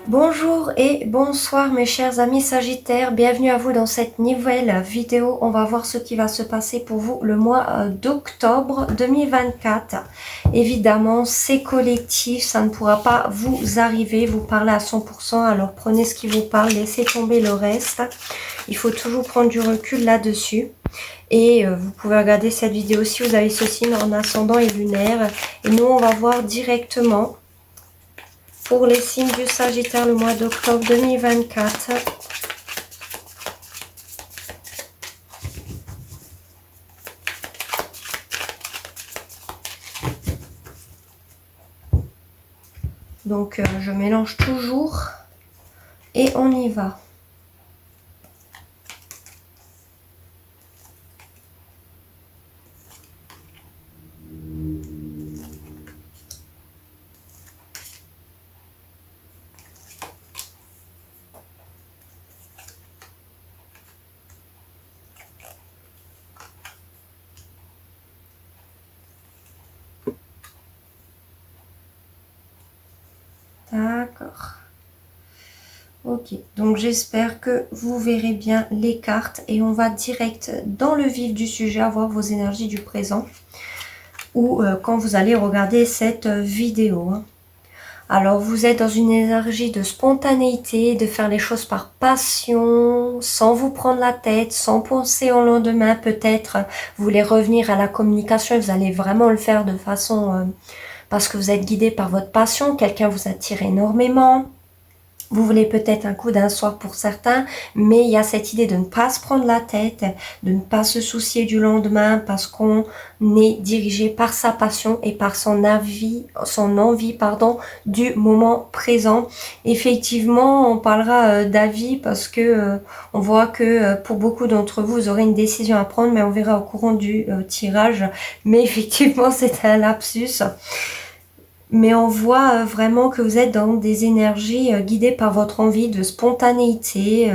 Bonjour et bonsoir mes chers amis Sagittaires, bienvenue à vous dans cette nouvelle vidéo. On va voir ce qui va se passer pour vous le mois d'octobre 2024. Évidemment, c'est collectif, ça ne pourra pas vous arriver, vous parler à 100%, alors prenez ce qui vous parle, laissez tomber le reste. Il faut toujours prendre du recul là-dessus. Et vous pouvez regarder cette vidéo si vous avez ce signe en ascendant et lunaire. Et nous, on va voir directement pour les signes du Sagittaire le mois d'octobre 2024. Donc je mélange toujours et on y va. D'accord. Ok, donc j'espère que vous verrez bien les cartes et on va direct dans le vif du sujet, avoir vos énergies du présent ou quand vous allez regarder cette vidéo. Alors vous êtes dans une énergie de spontanéité, de faire les choses par passion, sans vous prendre la tête, sans penser au lendemain. Peut-être vous voulez revenir à la communication et vous allez vraiment le faire de façon parce que vous êtes guidé par votre passion, quelqu'un vous attire énormément. Vous voulez peut-être un coup d'un soir pour certains, mais il y a cette idée de ne pas se prendre la tête, de ne pas se soucier du lendemain parce qu'on est dirigé par sa passion et par son envie, du moment présent. Effectivement, on parlera d'avis parce que on voit que pour beaucoup d'entre vous, vous aurez une décision à prendre, mais on verra au courant du tirage. Mais effectivement, c'est un lapsus. Mais on voit vraiment que vous êtes dans des énergies guidées par votre envie de spontanéité.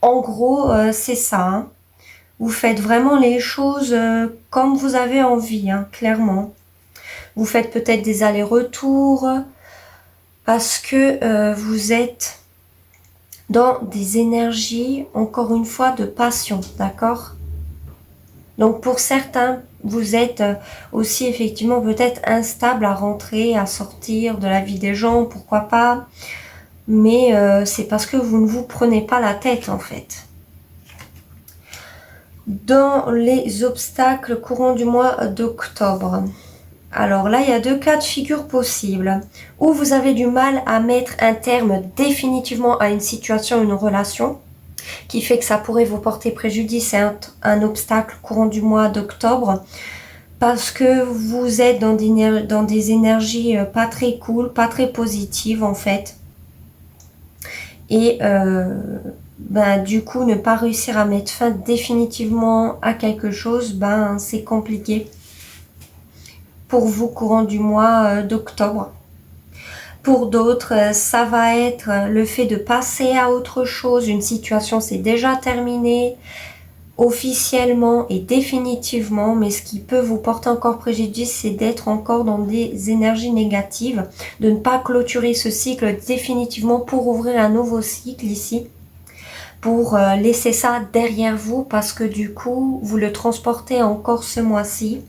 En gros, c'est ça. Hein. Vous faites vraiment les choses comme vous avez envie, hein, clairement. Vous faites peut-être des allers-retours parce que vous êtes dans des énergies, encore une fois, de passion, d'accord ? Donc pour certains, vous êtes aussi effectivement peut-être instable à rentrer, à sortir de la vie des gens, pourquoi pas. Mais c'est parce que vous ne vous prenez pas la tête en fait. Dans les obstacles courants du mois d'octobre. Alors là, il y a deux cas de figure possibles. Ou vous avez du mal à mettre un terme définitivement à une situation, une relation, qui fait que ça pourrait vous porter préjudice, c'est un obstacle courant du mois d'octobre, parce que vous êtes dans des énergies pas très cool, pas très positives en fait. Et du coup, ne pas réussir à mettre fin définitivement à quelque chose, c'est compliqué pour vous courant du mois d'octobre. Pour d'autres, ça va être le fait de passer à autre chose. Une situation s'est déjà terminée officiellement et définitivement, mais ce qui peut vous porter encore préjudice, c'est d'être encore dans des énergies négatives, de ne pas clôturer ce cycle définitivement pour ouvrir un nouveau cycle ici, pour laisser ça derrière vous parce que du coup, vous le transportez encore ce mois-ci.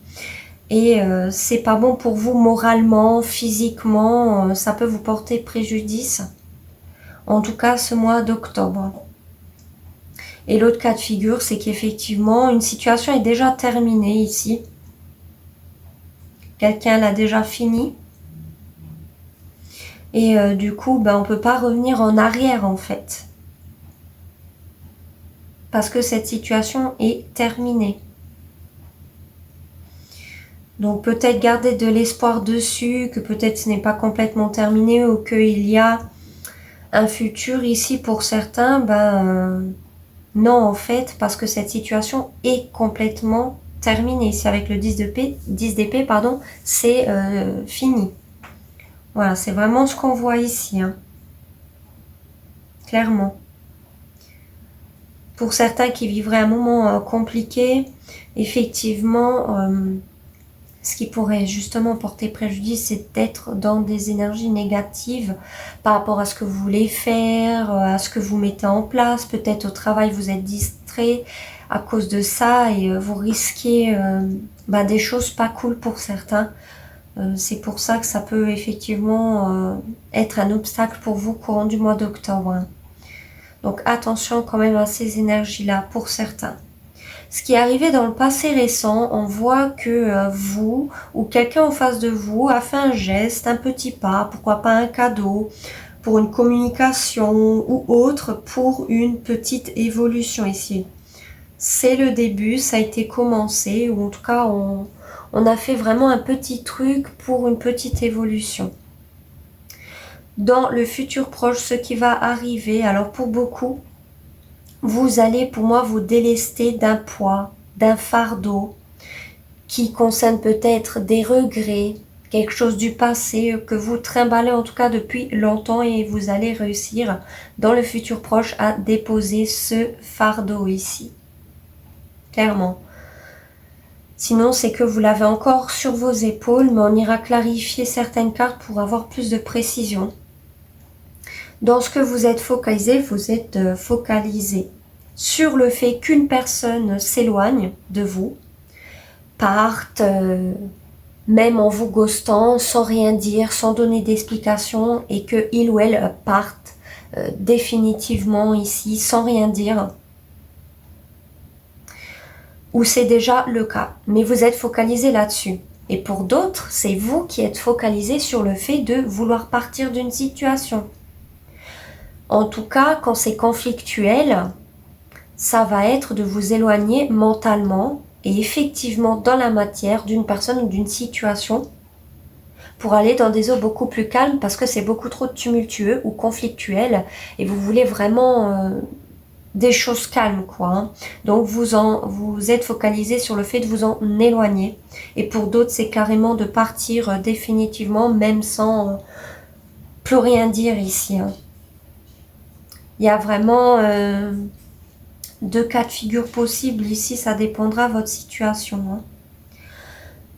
Et c'est pas bon pour vous moralement, physiquement, ça peut vous porter préjudice. En tout cas, ce mois d'octobre. Et l'autre cas de figure, c'est qu'effectivement, une situation est déjà terminée ici. Quelqu'un l'a déjà fini. Et du coup, on ne peut pas revenir en arrière en fait. Parce que cette situation est terminée. Donc peut-être garder de l'espoir dessus, que peut-être ce n'est pas complètement terminé ou qu'il y a un futur ici pour certains, non en fait, parce que cette situation est complètement terminée. Ici avec le 10 d'épée, c'est fini. Voilà, c'est vraiment ce qu'on voit ici, hein. Clairement. Pour certains qui vivraient un moment compliqué, effectivement, Ce qui pourrait justement porter préjudice, c'est d'être dans des énergies négatives par rapport à ce que vous voulez faire, à ce que vous mettez en place. Peut-être au travail, vous êtes distrait à cause de ça et vous risquez des choses pas cool pour certains. C'est pour ça que ça peut effectivement être un obstacle pour vous courant du mois d'octobre. Hein. Donc attention quand même à ces énergies-là pour certains. Ce qui est arrivé dans le passé récent, on voit que vous ou quelqu'un en face de vous a fait un geste, un petit pas, pourquoi pas un cadeau, pour une communication ou autre, pour une petite évolution ici. C'est le début, ça a été commencé, ou en tout cas on a fait vraiment un petit truc pour une petite évolution. Dans le futur proche, ce qui va arriver, alors pour beaucoup, vous allez pour moi vous délester d'un poids, d'un fardeau qui concerne peut-être des regrets, quelque chose du passé que vous trimballez en tout cas depuis longtemps et vous allez réussir dans le futur proche à déposer ce fardeau ici. Clairement. Sinon, c'est que vous l'avez encore sur vos épaules, mais on ira clarifier certaines cartes pour avoir plus de précision. Dans ce que vous êtes focalisé sur le fait qu'une personne s'éloigne de vous, parte, même en vous ghostant, sans rien dire, sans donner d'explication, et que il ou elle parte définitivement ici, sans rien dire. Ou c'est déjà le cas, mais vous êtes focalisé là-dessus. Et pour d'autres, c'est vous qui êtes focalisé sur le fait de vouloir partir d'une situation. En tout cas, quand c'est conflictuel, ça va être de vous éloigner mentalement et effectivement dans la matière d'une personne ou d'une situation pour aller dans des eaux beaucoup plus calmes parce que c'est beaucoup trop tumultueux ou conflictuel et vous voulez vraiment des choses calmes quoi. Hein. Donc vous êtes focalisé sur le fait de vous en éloigner et pour d'autres c'est carrément de partir définitivement même sans plus rien dire ici. Hein. Il y a vraiment deux cas de figure possibles ici, ça dépendra de votre situation. Hein.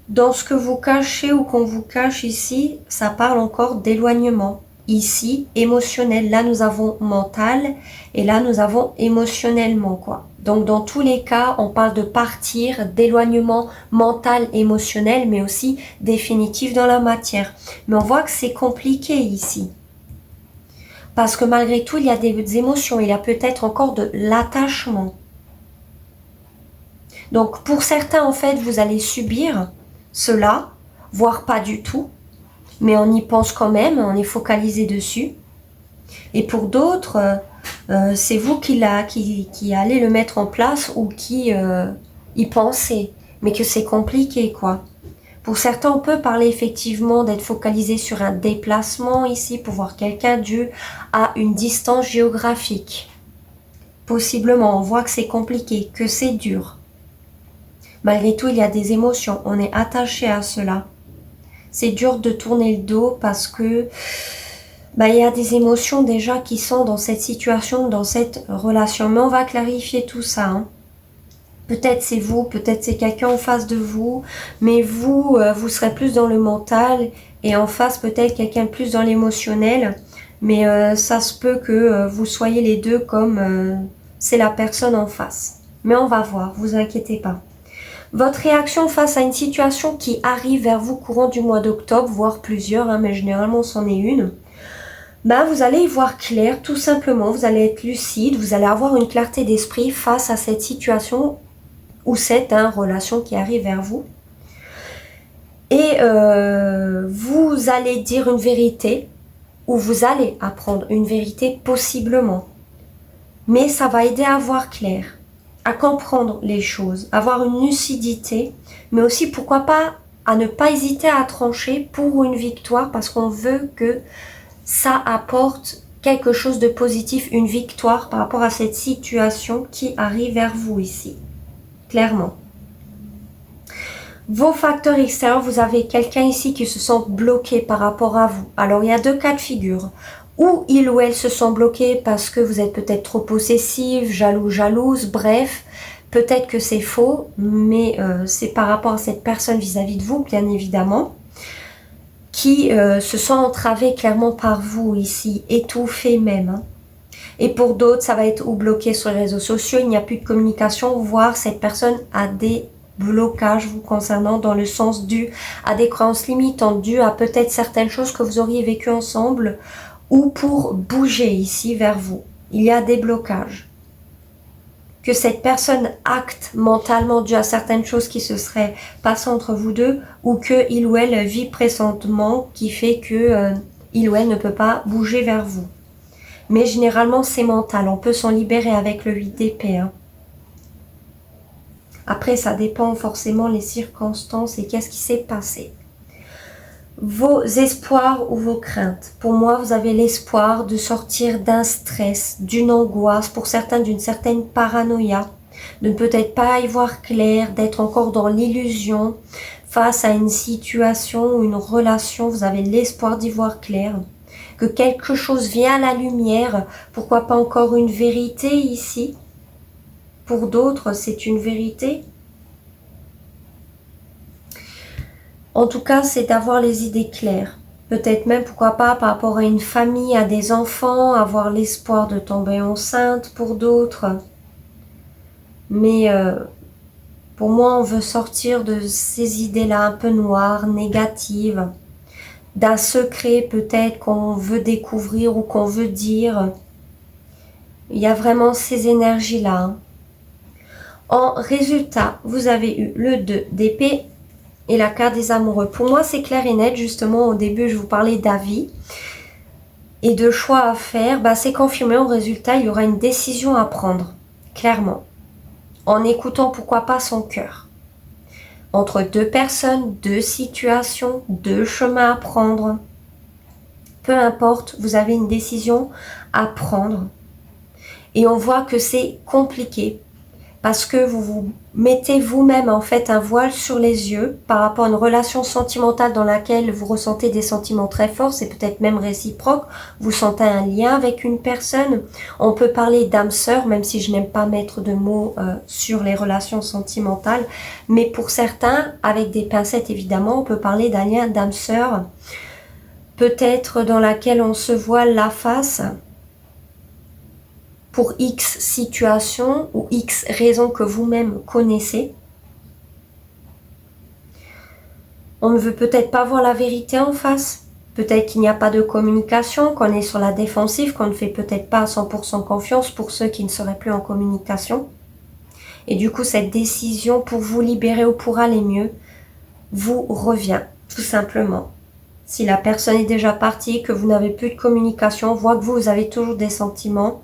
Dans ce que vous cachez ou qu'on vous cache ici, ça parle encore d'éloignement. Ici, émotionnel. Là, nous avons mental et là, nous avons émotionnellement, quoi. Donc, dans tous les cas, on parle de partir, d'éloignement mental, émotionnel, mais aussi définitif dans la matière. Mais on voit que c'est compliqué ici. Parce que malgré tout, il y a des émotions, il y a peut-être encore de l'attachement. Donc, pour certains, en fait, vous allez subir cela, voire pas du tout. Mais on y pense quand même, on est focalisé dessus. Et pour d'autres, c'est vous qui allez le mettre en place ou qui y pensez. Mais que c'est compliqué, quoi. Pour certains, on peut parler effectivement d'être focalisé sur un déplacement ici pour voir quelqu'un dû à une distance géographique. Possiblement, on voit que c'est compliqué, que c'est dur. Malgré tout, il y a des émotions, on est attaché à cela. C'est dur de tourner le dos parce que il y a des émotions déjà qui sont dans cette situation, dans cette relation. Mais on va clarifier tout ça. Hein. Peut-être c'est vous, peut-être c'est quelqu'un en face de vous, mais vous serez plus dans le mental et en face peut-être quelqu'un plus dans l'émotionnel. Mais ça se peut que vous soyez les deux comme c'est la personne en face. Mais on va voir, vous inquiétez pas. Votre réaction face à une situation qui arrive vers vous courant du mois d'octobre, voire plusieurs, hein, mais généralement c'en est une, vous allez y voir clair, tout simplement, vous allez être lucide, vous allez avoir une clarté d'esprit face à cette situation ou cette relation qui arrive vers vous. Et vous allez dire une vérité, ou vous allez apprendre une vérité possiblement. Mais ça va aider à voir clair, à comprendre les choses, avoir une lucidité, mais aussi pourquoi pas à ne pas hésiter à trancher pour une victoire parce qu'on veut que ça apporte quelque chose de positif, une victoire par rapport à cette situation qui arrive vers vous ici, clairement. Vos facteurs extérieurs, vous avez quelqu'un ici qui se sent bloqué par rapport à vous. Alors il y a deux cas de figure. Ou il ou elle se sent bloqué parce que vous êtes peut-être trop possessive, jaloux, jalouse, bref. Peut-être que c'est faux, mais c'est par rapport à cette personne vis-à-vis de vous, bien évidemment, qui se sent entravée clairement par vous ici, étouffée même. Hein. Et pour d'autres, ça va être ou bloqué sur les réseaux sociaux, il n'y a plus de communication, voire cette personne a des blocages vous concernant dans le sens dû à des croyances limitantes, dû à peut-être certaines choses que vous auriez vécues ensemble, ou pour bouger ici vers vous. Il y a des blocages. Que cette personne acte mentalement dû à certaines choses qui se seraient passées entre vous deux, ou que il ou elle vit présentement qui fait que il ou elle ne peut pas bouger vers vous. Mais généralement c'est mental, on peut s'en libérer avec le 8 d'épée. Hein. Après ça dépend forcément les circonstances et qu'est-ce qui s'est passé. Vos espoirs ou vos craintes. Pour moi, vous avez l'espoir de sortir d'un stress, d'une angoisse, pour certains d'une certaine paranoïa, de ne peut-être pas y voir clair, d'être encore dans l'illusion face à une situation ou une relation. Vous avez l'espoir d'y voir clair, que quelque chose vient à la lumière, pourquoi pas encore une vérité ici. Pour d'autres, c'est une vérité. En tout cas, c'est d'avoir les idées claires. Peut-être même, pourquoi pas, par rapport à une famille, à des enfants, avoir l'espoir de tomber enceinte pour d'autres. Mais pour moi, on veut sortir de ces idées-là un peu noires, négatives, d'un secret peut-être qu'on veut découvrir ou qu'on veut dire. Il y a vraiment ces énergies-là. Hein. En résultat, vous avez eu le 2 d'épée et la carte des amoureux. Pour moi, c'est clair et net. Justement, au début, je vous parlais d'avis et de choix à faire. Bah, c'est confirmé. En résultat, il y aura une décision à prendre, clairement. En écoutant, pourquoi pas, son cœur. Entre deux personnes, deux situations, deux chemins à prendre. Peu importe, vous avez une décision à prendre. Et on voit que c'est compliqué. Parce que vous vous mettez vous-même en fait un voile sur les yeux par rapport à une relation sentimentale dans laquelle vous ressentez des sentiments très forts, c'est peut-être même réciproque, vous sentez un lien avec une personne. On peut parler d'âme sœur, même si je n'aime pas mettre de mots sur les relations sentimentales, mais pour certains, avec des pincettes évidemment, on peut parler d'un lien d'âme sœur, peut-être dans laquelle on se voile la face, pour X situation ou X raison que vous-même connaissez. On ne veut peut-être pas voir la vérité en face. Peut-être qu'il n'y a pas de communication, qu'on est sur la défensive, qu'on ne fait peut-être pas à 100% confiance pour ceux qui ne seraient plus en communication. Et du coup, cette décision pour vous libérer ou pour aller mieux vous revient, tout simplement. Si la personne est déjà partie, que vous n'avez plus de communication, on voit que vous avez toujours des sentiments,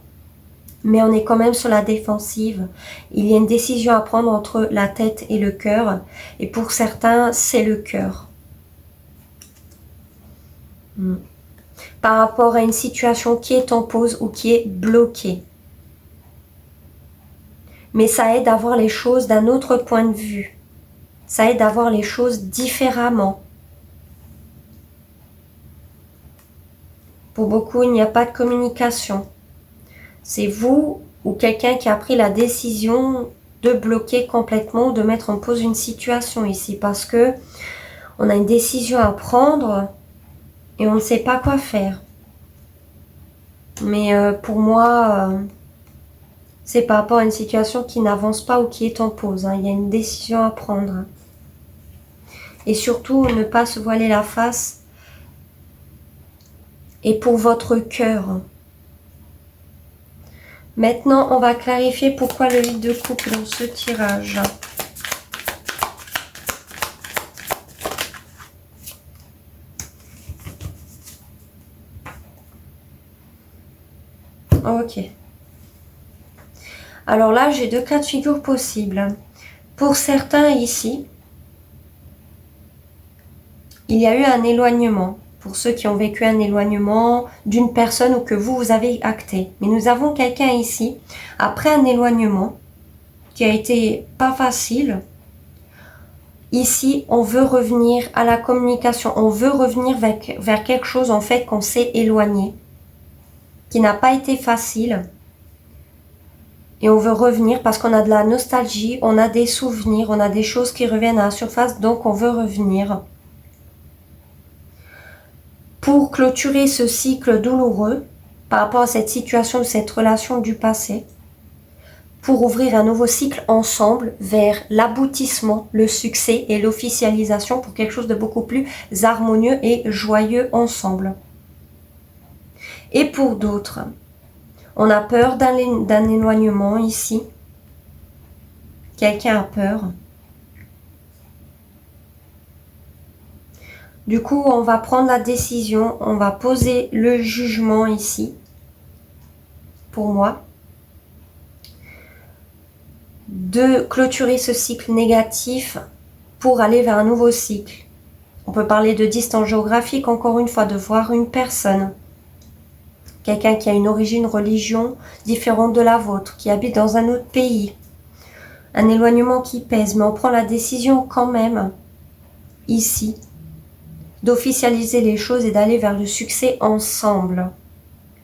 mais on est quand même sur la défensive. Il y a une décision à prendre entre la tête et le cœur. Et pour certains, c'est le cœur. Par rapport à une situation qui est en pause ou qui est bloquée. Mais ça aide à voir les choses d'un autre point de vue. Ça aide à voir les choses différemment. Pour beaucoup, il n'y a pas de communication. C'est vous ou quelqu'un qui a pris la décision de bloquer complètement, de mettre en pause une situation ici. Parce que on a une décision à prendre et on ne sait pas quoi faire. Mais pour moi, c'est par rapport à une situation qui n'avance pas ou qui est en pause. Hein. Il y a une décision à prendre. Et surtout, ne pas se voiler la face. Et pour votre cœur. Maintenant, on va clarifier pourquoi le 8 de coupe dans ce tirage. Ok. Alors là, j'ai deux cas de figure possibles. Pour certains ici, il y a eu un éloignement. Pour ceux qui ont vécu un éloignement d'une personne ou que vous avez acté. Mais nous avons quelqu'un ici, après un éloignement, qui a été pas facile. Ici, on veut revenir à la communication. On veut revenir vers quelque chose, en fait, qu'on s'est éloigné. Qui n'a pas été facile. Et on veut revenir parce qu'on a de la nostalgie, on a des souvenirs, on a des choses qui reviennent à la surface, donc on veut revenir. Pour clôturer ce cycle douloureux par rapport à cette situation, cette relation du passé, pour ouvrir un nouveau cycle ensemble vers l'aboutissement, le succès et l'officialisation pour quelque chose de beaucoup plus harmonieux et joyeux ensemble. Et pour d'autres, on a peur d'un éloignement ici. Quelqu'un a peur. Du coup, on va prendre la décision, on va poser le jugement ici, pour moi, de clôturer ce cycle négatif pour aller vers un nouveau cycle. On peut parler de distance géographique, encore une fois, de voir une personne, quelqu'un qui a une origine, religion différente de la vôtre, qui habite dans un autre pays. Un éloignement qui pèse, mais on prend la décision quand même, ici, d'officialiser les choses et d'aller vers le succès ensemble.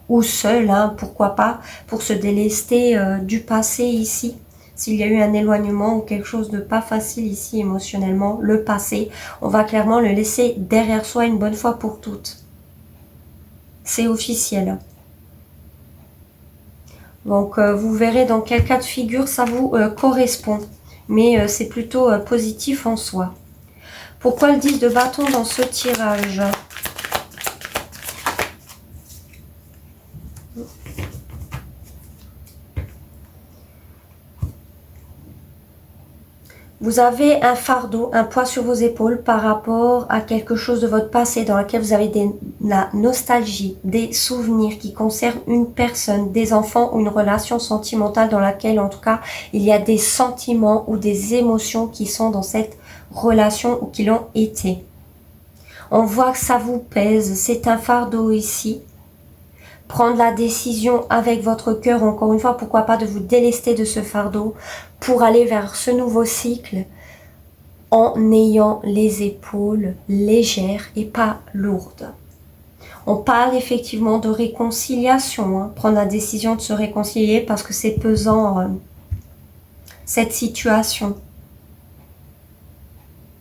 Ou seul, hein, pourquoi pas, pour se délester du passé ici. S'il y a eu un éloignement ou quelque chose de pas facile ici émotionnellement, le passé, on va clairement le laisser derrière soi une bonne fois pour toutes. C'est officiel. Donc vous verrez dans quel cas de figure ça vous correspond. Mais c'est plutôt positif en soi. Pourquoi le 10 de bâton dans ce tirage? Vous avez un fardeau, un poids sur vos épaules par rapport à quelque chose de votre passé dans lequel vous avez la nostalgie, des souvenirs qui concernent une personne, des enfants ou une relation sentimentale dans laquelle en tout cas il y a des sentiments ou des émotions qui sont dans cette relation ou qui l'ont été. On voit que ça vous pèse, c'est un fardeau ici. Prendre la décision avec votre cœur, encore une fois, pourquoi pas de vous délester de ce fardeau pour aller vers ce nouveau cycle en ayant les épaules légères et pas lourdes. On parle effectivement de réconciliation, hein, prendre la décision de se réconcilier parce que c'est pesant cette situation.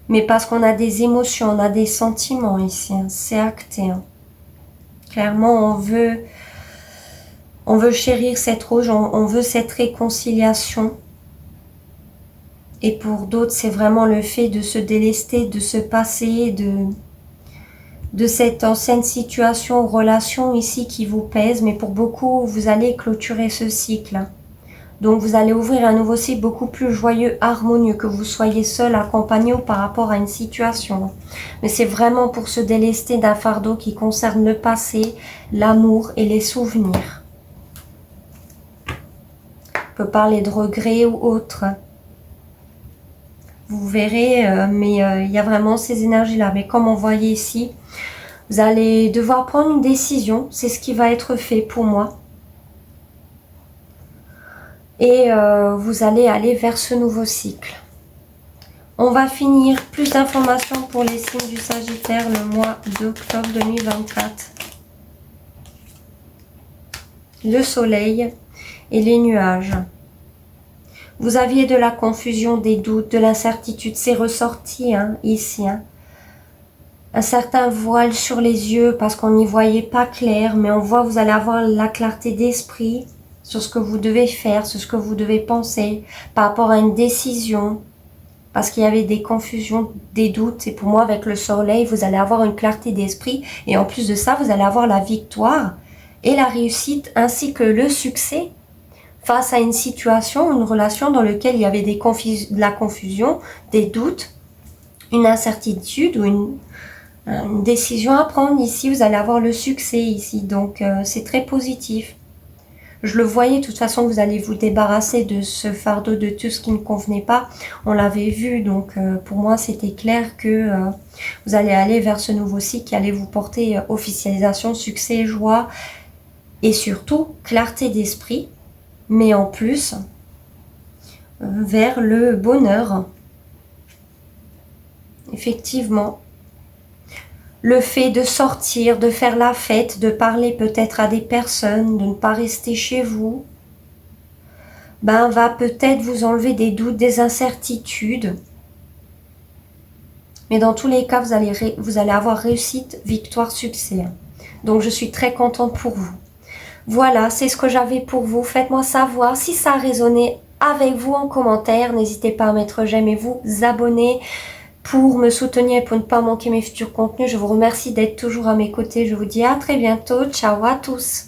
Mais parce qu'on a des émotions, on a des sentiments ici, hein, c'est acté. Hein. Clairement, on veut chérir cette rose, on veut cette réconciliation. Et pour d'autres, c'est vraiment le fait de se délester, de se passer de cette ancienne situation, relation ici qui vous pèse. Mais pour beaucoup, vous allez clôturer ce cycle. Donc vous allez ouvrir un nouveau cycle beaucoup plus joyeux, harmonieux, que vous soyez seul, accompagné ou par rapport à une situation. Mais c'est vraiment pour se délester d'un fardeau qui concerne le passé, l'amour et les souvenirs. On peut parler de regrets ou autre. Vous verrez, mais il y a vraiment ces énergies-là. Mais comme on voyait ici, vous allez devoir prendre une décision. C'est ce qui va être fait pour moi. Et vous allez aller vers ce nouveau cycle. On va finir. Plus d'informations pour les signes du Sagittaire le mois d'octobre 2024. Le soleil et les nuages. Vous aviez de la confusion, des doutes, de l'incertitude. C'est ressorti hein, ici. Hein. Un certain voile sur les yeux parce qu'on n'y voyait pas clair. Mais on voit que vous allez avoir la clarté d'esprit sur ce que vous devez faire, sur ce que vous devez penser par rapport à une décision. Parce qu'il y avait des confusions, des doutes. Et pour moi, avec le soleil, vous allez avoir une clarté d'esprit. Et en plus de ça, vous allez avoir la victoire et la réussite ainsi que le succès. Face à une situation, une relation dans laquelle il y avait de la confusion, des doutes, une incertitude ou une décision à prendre. Ici, vous allez avoir le succès ici. Donc, c'est très positif. Je le voyais, de toute façon, vous allez vous débarrasser de ce fardeau, de tout ce qui ne convenait pas. On l'avait vu, donc pour moi, c'était clair que vous allez aller vers ce nouveau cycle qui allait vous porter officialisation, succès, joie et surtout clarté d'esprit. Mais en plus, vers le bonheur. Effectivement. Le fait de sortir, de faire la fête, de parler peut-être à des personnes, de ne pas rester chez vous. ben, va peut-être vous enlever des doutes, des incertitudes. Mais dans tous les cas, vous allez avoir réussite, victoire, succès. Donc, je suis très contente pour vous. Voilà, c'est ce que j'avais pour vous. Faites-moi savoir si ça a résonné avec vous en commentaire. N'hésitez pas à mettre j'aime et vous abonner pour me soutenir et pour ne pas manquer mes futurs contenus. Je vous remercie d'être toujours à mes côtés. Je vous dis à très bientôt. Ciao à tous.